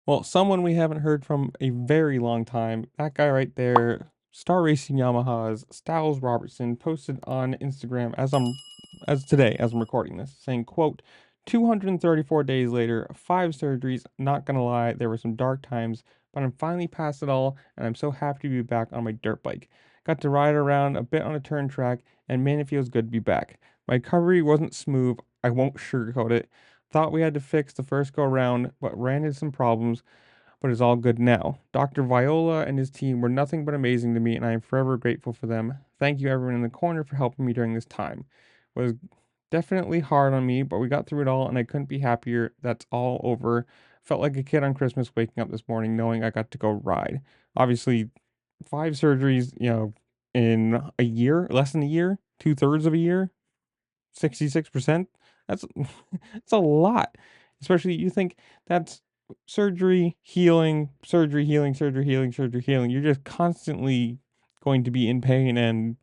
Well, someone we haven't heard from a very long time, that guy right there, Star Racing Yamaha's Stilez Robertson, posted on Instagram as today, as I'm recording this, saying, quote, 234 days later, 5 surgeries, not gonna lie, there were some dark times, but I'm finally past it all, and I'm so happy to be back on my dirt bike. Got to ride around a bit on a turn track, and man, it feels good to be back. My recovery wasn't smooth, I won't sugarcoat it. Thought we had to fix the first go round, but ran into some problems, but it's all good now. Dr. Viola and his team were nothing but amazing to me, and I am forever grateful for them. Thank you, everyone in the corner, for helping me during this time. It was definitely hard on me, but we got through it all, and I couldn't be happier. That's all over. Felt like a kid on Christmas waking up this morning knowing I got to go ride. Obviously, 5 surgeries, in a year, less than a year, 2/3 of a year, 66%. That's it's a lot. Especially you think that's surgery, healing, surgery, healing, surgery, healing, surgery, healing. You're just constantly going to be in pain and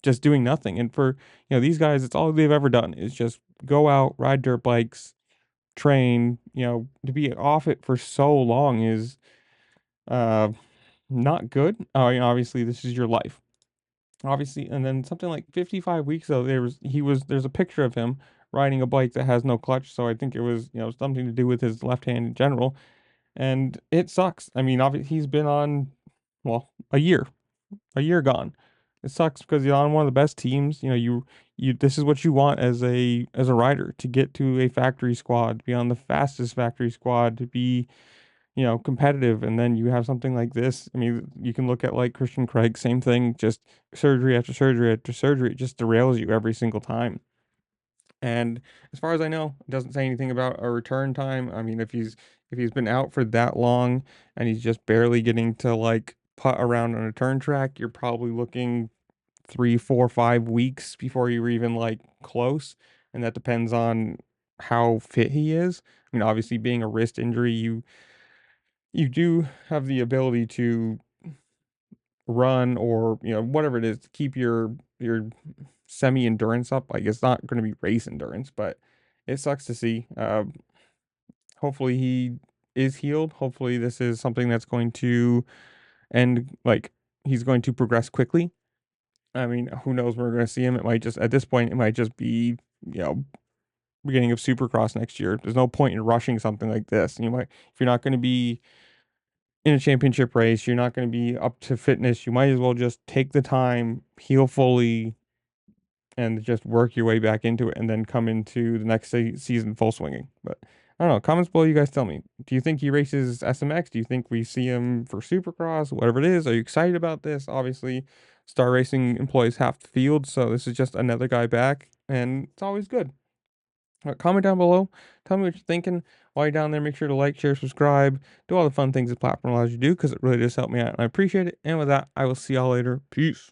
just doing nothing. And for, these guys, it's all they've ever done is just go out, ride dirt bikes, train, to be off it for so long is uh not good. Obviously this is your life. Obviously, and then something like 55 weeks ago, there's a picture of him riding a bike that has no clutch, so I think it was, something to do with his left hand in general, and it sucks. I mean, he's been on, well, a year gone. It sucks because you're on one of the best teams. You this is what you want as a rider, to get to a factory squad, to be on the fastest factory squad, to be, competitive, and then you have something like this. I mean, you can look at like Christian Craig, same thing, just surgery after surgery after surgery, it just derails you every single time. And as far as I know, it doesn't say anything about a return time. I mean, if he's been out for that long and he's just barely getting to like putt around on a turn track, you're probably looking 3, 4, 5 weeks before you're even like close. And that depends on how fit he is. I mean, obviously being a wrist injury, you do have the ability to run, or whatever it is, to keep your semi endurance up. Like, it's not going to be race endurance, but it sucks to see. Hopefully he is healed. Hopefully this is something that's going to end, like, he's going to progress quickly. I mean, who knows where we're going to see him. It might just, at this point, it might just be, you know beginning of supercross next year. There's no point in rushing something like this. If you're not going to be in a championship race, you're not going to be up to fitness, you might as well just take the time, heal fully, and just work your way back into it, and then come into the next season full swinging. But I don't know. Comments below, you guys tell me. Do you think he races SMX? Do you think we see him for Supercross? Whatever it is, are you excited about this? Obviously, Star Racing employs half the field, so this is just another guy back, and it's always good. Comment down below. Tell me what you're thinking. While you're down there, make sure to like, share, subscribe, do all the fun things the platform allows you to do, because it really does help me out, and I appreciate it. And with that, I will see y'all later. Peace.